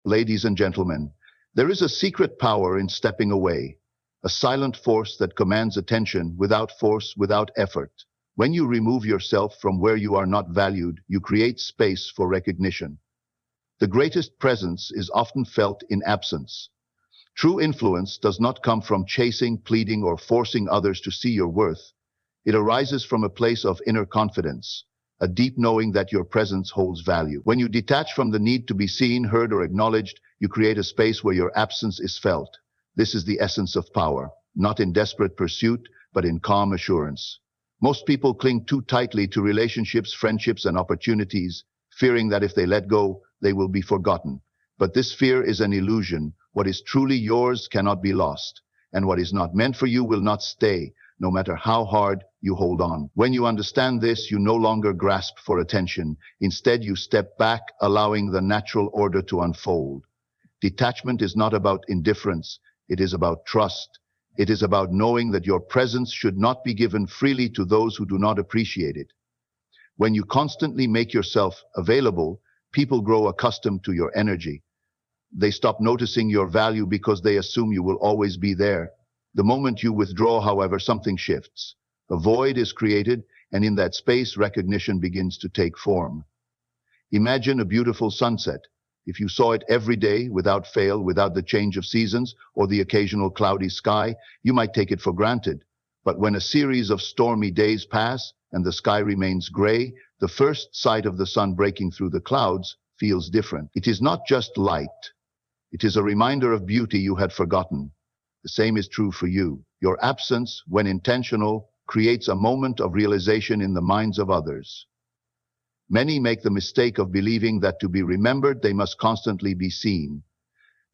Ladies and gentlemen, there is a secret power in stepping away, a silent force that commands attention without force, without effort. When you remove yourself from where you are not valued, you create space for recognition. The greatest presence is often felt in absence. True influence does not come from chasing, pleading, or forcing others to see your worth. It arises from a place of inner confidence, a deep knowing that your presence holds value. When you detach from the need to be seen, heard, or acknowledged, you create a space where your absence is felt. This is the essence of power, not in desperate pursuit, but in calm assurance. Most people cling too tightly to relationships, friendships, and opportunities, fearing that if they let go, they will be forgotten. But this fear is an illusion. What is truly yours cannot be lost, and what is not meant for you will not stay, no matter how hard you hold on. When you understand this, you no longer grasp for attention. Instead, you step back, allowing the natural order to unfold. Detachment is not about indifference. It is about trust. It is about knowing that your presence should not be given freely to those who do not appreciate it. When you constantly make yourself available, people grow accustomed to your energy. They stop noticing your value because they assume you will always be there. The moment you withdraw, however, something shifts. A void is created, and in that space, recognition begins to take form. Imagine a beautiful sunset. If you saw it every day, without fail, without the change of seasons or the occasional cloudy sky, you might take it for granted. But when a series of stormy days pass and the sky remains gray, the first sight of the sun breaking through the clouds feels different. It is not just light. It is a reminder of beauty you had forgotten. The same is true for you. Your absence, when intentional, creates a moment of realization in the minds of others. Many make the mistake of believing that to be remembered, they must constantly be seen.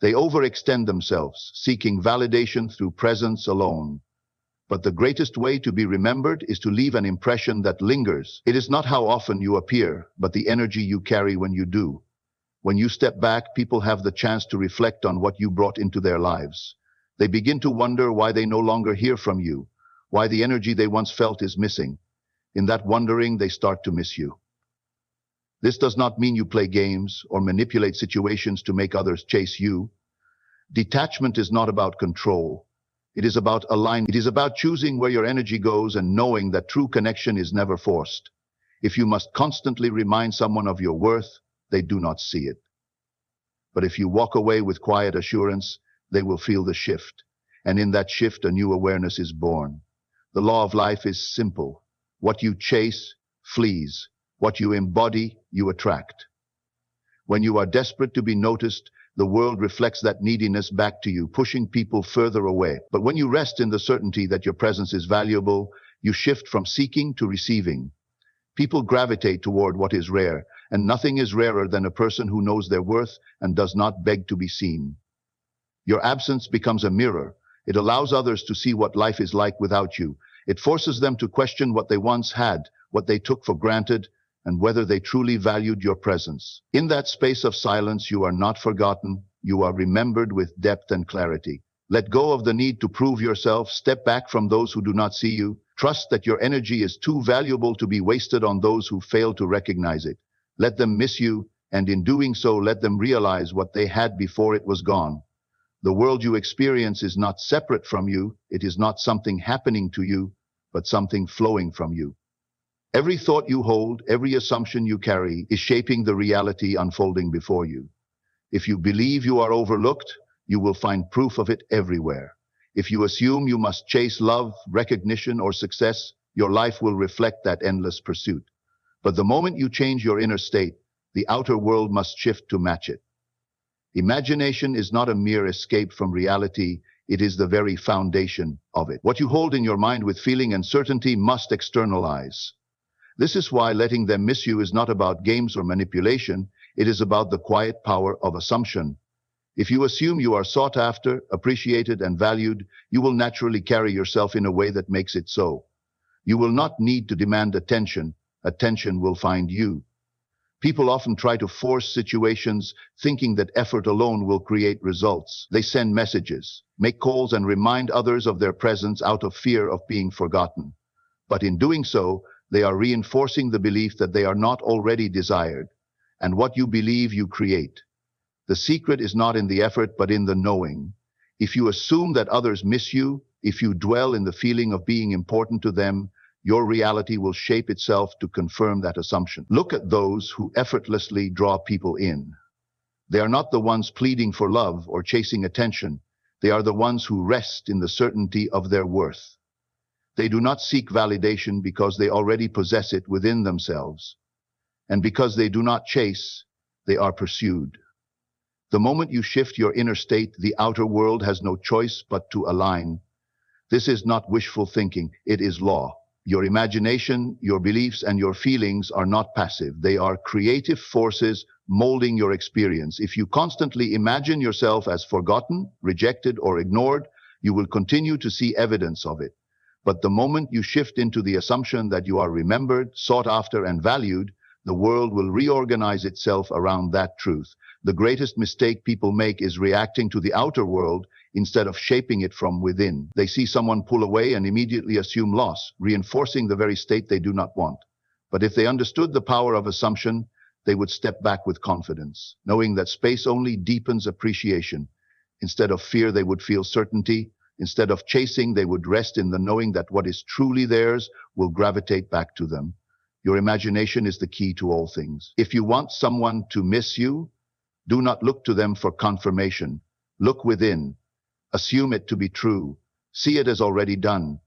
They overextend themselves, seeking validation through presence alone. But the greatest way to be remembered is to leave an impression that lingers. It is not how often you appear, but the energy you carry when you do. When you step back, people have the chance to reflect on what you brought into their lives. They begin to wonder why they no longer hear from you, why the energy they once felt is missing. In that wondering, they start to miss you. This does not mean you play games or manipulate situations to make others chase you. Detachment is not about control. It is about alignment. It is about choosing where your energy goes and knowing that true connection is never forced. If you must constantly remind someone of your worth, they do not see it. But if you walk away with quiet assurance, they will feel the shift. And in that shift, a new awareness is born. The law of life is simple. What you chase flees. What you embody, you attract. When you are desperate to be noticed, the world reflects that neediness back to you, pushing people further away. But when you rest in the certainty that your presence is valuable, you shift from seeking to receiving. People gravitate toward what is rare, and nothing is rarer than a person who knows their worth and does not beg to be seen. Your absence becomes a mirror. It allows others to see what life is like without you. It forces them to question what they once had, what they took for granted, and whether they truly valued your presence. In that space of silence, you are not forgotten. You are remembered with depth and clarity. Let go of the need to prove yourself. Step back from those who do not see you. Trust that your energy is too valuable to be wasted on those who fail to recognize it. Let them miss you, and in doing so, let them realize what they had before it was gone. The world you experience is not separate from you. It is not something happening to you, but something flowing from you. Every thought you hold, every assumption you carry is shaping the reality unfolding before you. If you believe you are overlooked, you will find proof of it everywhere. If you assume you must chase love, recognition, or success, your life will reflect that endless pursuit. But the moment you change your inner state, the outer world must shift to match it. Imagination is not a mere escape from reality. It is the very foundation of it. What you hold in your mind with feeling and certainty must externalize. This is why letting them miss you is not about games or manipulation. It is about the quiet power of assumption. If you assume you are sought after, appreciated, and valued, you will naturally carry yourself in a way that makes it so. You will not need to demand attention. Attention will find you. People often try to force situations, thinking that effort alone will create results. They send messages, make calls, and remind others of their presence out of fear of being forgotten. But in doing so, they are reinforcing the belief that they are not already desired. And what you believe, you create. The secret is not in the effort, but in the knowing. If you assume that others miss you, if you dwell in the feeling of being important to them, your reality will shape itself to confirm that assumption. Look at those who effortlessly draw people in. They are not the ones pleading for love or chasing attention. They are the ones who rest in the certainty of their worth. They do not seek validation because they already possess it within themselves. And because they do not chase, they are pursued. The moment you shift your inner state, the outer world has no choice but to align. This is not wishful thinking, it is law. Your imagination, your beliefs, and your feelings are not passive. They are creative forces molding your experience. If you constantly imagine yourself as forgotten, rejected, or ignored, you will continue to see evidence of it. But the moment you shift into the assumption that you are remembered, sought after, and valued, the world will reorganize itself around that truth. The greatest mistake people make is reacting to the outer world instead of shaping it from within. They see someone pull away and immediately assume loss, reinforcing the very state they do not want. But if they understood the power of assumption, they would step back with confidence, knowing that space only deepens appreciation. Instead of fear, they would feel certainty. Instead of chasing, they would rest in the knowing that what is truly theirs will gravitate back to them. Your imagination is the key to all things. If you want someone to miss you, do not look to them for confirmation. Look within. Assume it to be true. See it as already done.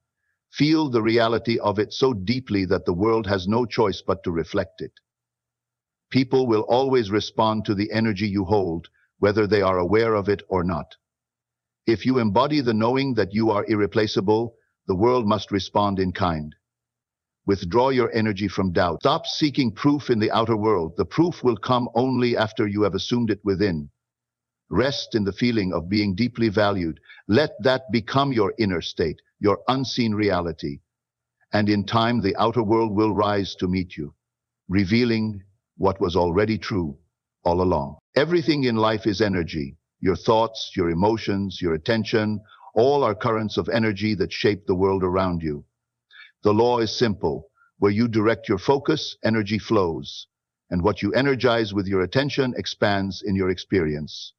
Feel the reality of it so deeply that the world has no choice but to reflect it. People will always respond to the energy you hold, whether they are aware of it or not. If you embody the knowing that you are irreplaceable, the world must respond in kind. Withdraw your energy from doubt. Stop seeking proof in the outer world. The proof will come only after you have assumed it within. Rest in the feeling of being deeply valued. Let that become your inner state, your unseen reality. And in time, the outer world will rise to meet you, revealing what was already true all along. Everything in life is energy. Your thoughts, your emotions, your attention, all are currents of energy that shape the world around you. The law is simple. Where you direct your focus, energy flows. And what you energize with your attention expands in your experience.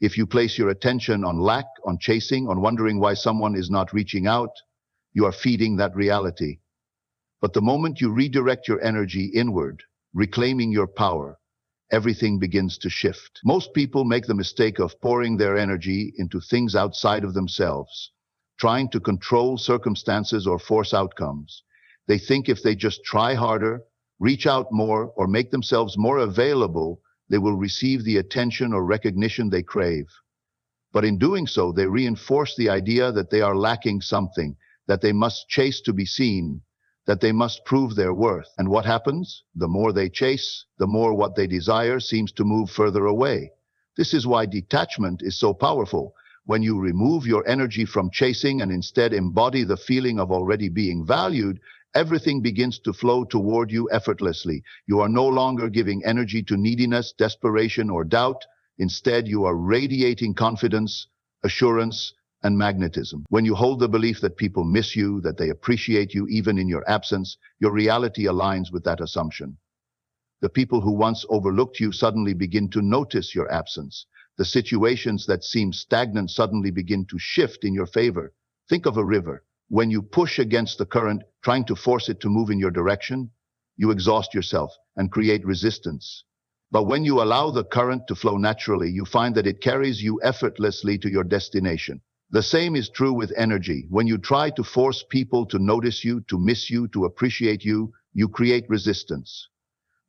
If you place your attention on lack, on chasing, on wondering why someone is not reaching out, you are feeding that reality. But the moment you redirect your energy inward, reclaiming your power, everything begins to shift. Most people make the mistake of pouring their energy into things outside of themselves, trying to control circumstances or force outcomes. They think if they just try harder, reach out more, or make themselves more available, they will receive the attention or recognition they crave. But in doing so, they reinforce the idea that they are lacking something, that they must chase to be seen, that they must prove their worth. And what happens? The more they chase, the more what they desire seems to move further away. This is why detachment is so powerful. When you remove your energy from chasing and instead embody the feeling of already being valued, everything begins to flow toward you effortlessly. You are no longer giving energy to neediness, desperation, or doubt. Instead, you are radiating confidence, assurance, and magnetism. When you hold the belief that people miss you, that they appreciate you even in your absence, your reality aligns with that assumption. The people who once overlooked you suddenly begin to notice your absence. The situations that seem stagnant suddenly begin to shift in your favor. Think of a river. When you push against the current, trying to force it to move in your direction, you exhaust yourself and create resistance. But when you allow the current to flow naturally, you find that it carries you effortlessly to your destination. The same is true with energy. When you try to force people to notice you, to miss you, to appreciate you, you create resistance.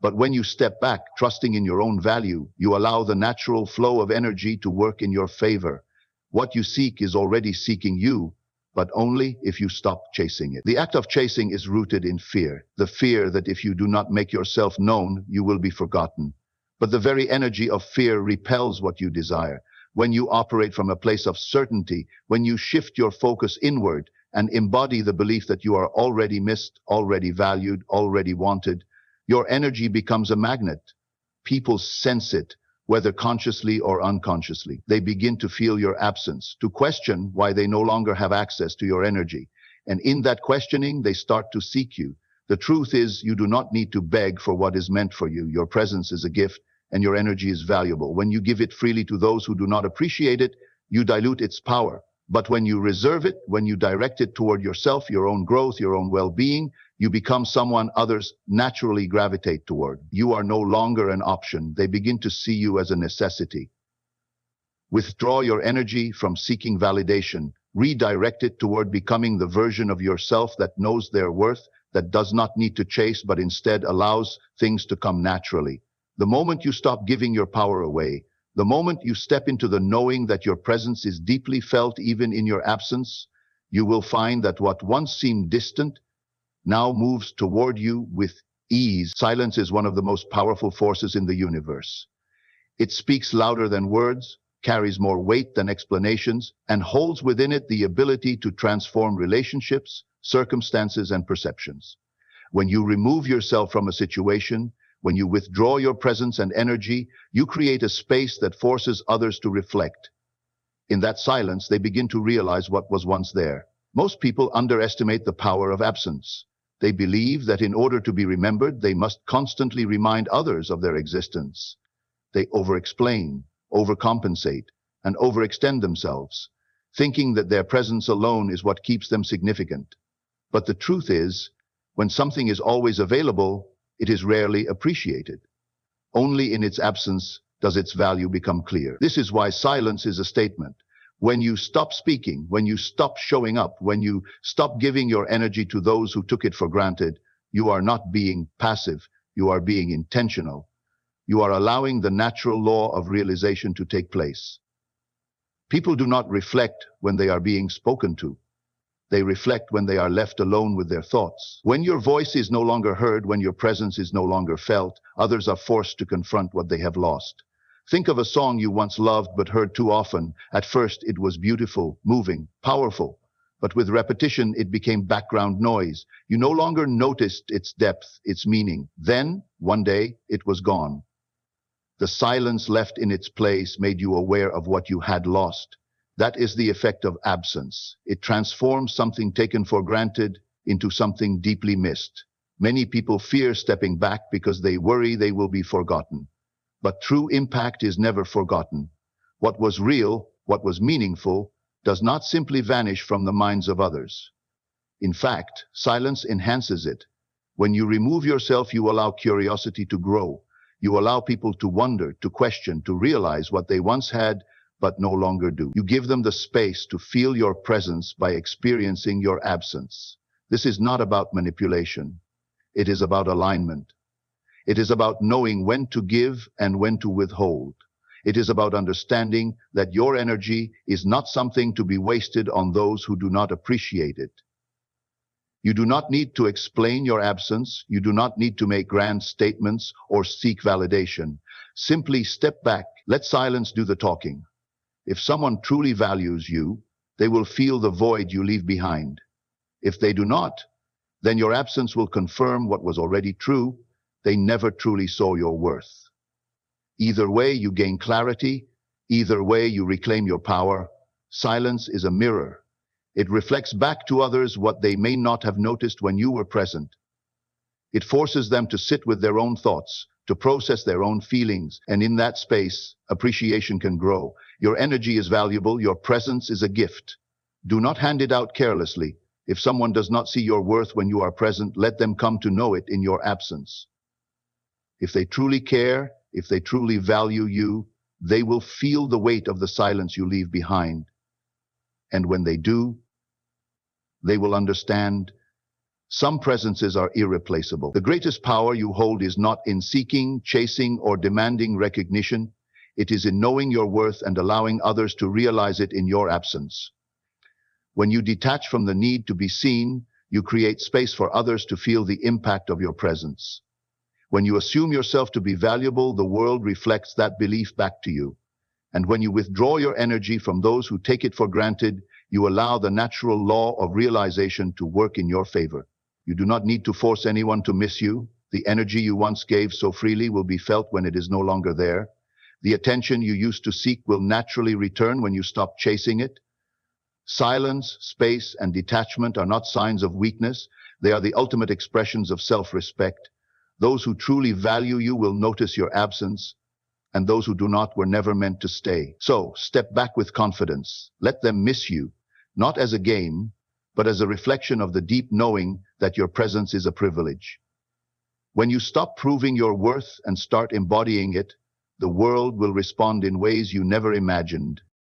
But when you step back, trusting in your own value, you allow the natural flow of energy to work in your favor. What you seek is already seeking you, but only if you stop chasing it. The act of chasing is rooted in fear, the fear that if you do not make yourself known, you will be forgotten. But the very energy of fear repels what you desire. When you operate from a place of certainty, when you shift your focus inward and embody the belief that you are already missed, already valued, already wanted, your energy becomes a magnet. People sense it, whether consciously or unconsciously. They begin to feel your absence, to question why they no longer have access to your energy. And in that questioning, they start to seek you. The truth is, you do not need to beg for what is meant for you. Your presence is a gift, and your energy is valuable. When you give it freely to those who do not appreciate it, you dilute its power. But when you reserve it, when you direct it toward yourself, your own growth, your own well-being, you become someone others naturally gravitate toward. You are no longer an option. They begin to see you as a necessity. Withdraw your energy from seeking validation. Redirect it toward becoming the version of yourself that knows their worth, that does not need to chase, but instead allows things to come naturally. The moment you stop giving your power away, the moment you step into the knowing that your presence is deeply felt even in your absence, you will find that what once seemed distant now moves toward you with ease. Silence is one of the most powerful forces in the universe. It speaks louder than words, carries more weight than explanations, and holds within it the ability to transform relationships, circumstances, and perceptions. When you remove yourself from a situation, when you withdraw your presence and energy, you create a space that forces others to reflect. In that silence, they begin to realize what was once there. Most people underestimate the power of absence. They believe that in order to be remembered, they must constantly remind others of their existence. They over-explain, overcompensate, and overextend themselves, thinking that their presence alone is what keeps them significant. But the truth is, when something is always available, it is rarely appreciated. Only in its absence does its value become clear. This is why silence is a statement. When you stop speaking, when you stop showing up, when you stop giving your energy to those who took it for granted, you are not being passive, you are being intentional. You are allowing the natural law of realization to take place. People do not reflect when they are being spoken to. They reflect when they are left alone with their thoughts. When your voice is no longer heard, when your presence is no longer felt, others are forced to confront what they have lost. Think of a song you once loved but heard too often. At first, it was beautiful, moving, powerful. But with repetition, it became background noise. You no longer noticed its depth, its meaning. Then, one day, it was gone. The silence left in its place made you aware of what you had lost. That is the effect of absence. It transforms something taken for granted into something deeply missed. Many people fear stepping back because they worry they will be forgotten. But true impact is never forgotten. What was real, what was meaningful, does not simply vanish from the minds of others. In fact, silence enhances it. When you remove yourself, you allow curiosity to grow. You allow people to wonder, to question, to realize what they once had but no longer do. You give them the space to feel your presence by experiencing your absence. This is not about manipulation. It is about alignment. It is about knowing when to give and when to withhold. It is about understanding that your energy is not something to be wasted on those who do not appreciate it. You do not need to explain your absence. You do not need to make grand statements or seek validation. Simply step back. Let silence do the talking. If someone truly values you, they will feel the void you leave behind. If they do not, then your absence will confirm what was already true. They never truly saw your worth. Either way, you gain clarity. Either way, you reclaim your power. Silence is a mirror. It reflects back to others what they may not have noticed when you were present. It forces them to sit with their own thoughts, to process their own feelings, and in that space, appreciation can grow. Your energy is valuable. Your presence is a gift. Do not hand it out carelessly. If someone does not see your worth when you are present, let them come to know it in your absence. If they truly care, if they truly value you, they will feel the weight of the silence you leave behind. And when they do, they will understand. Some presences are irreplaceable. The greatest power you hold is not in seeking, chasing, or demanding recognition. It is in knowing your worth and allowing others to realize it in your absence. When you detach from the need to be seen, you create space for others to feel the impact of your presence. When you assume yourself to be valuable, the world reflects that belief back to you. And when you withdraw your energy from those who take it for granted, you allow the natural law of realization to work in your favor. You do not need to force anyone to miss you. The energy you once gave so freely will be felt when it is no longer there. The attention you used to seek will naturally return when you stop chasing it. Silence, space, and detachment are not signs of weakness. They are the ultimate expressions of self-respect. Those who truly value you will notice your absence. and those who do not were never meant to stay. So, step back with confidence. Let them miss you, not as a game, but as a reflection of the deep knowing that your presence is a privilege. When you stop proving your worth and start embodying it, the world will respond in ways you never imagined.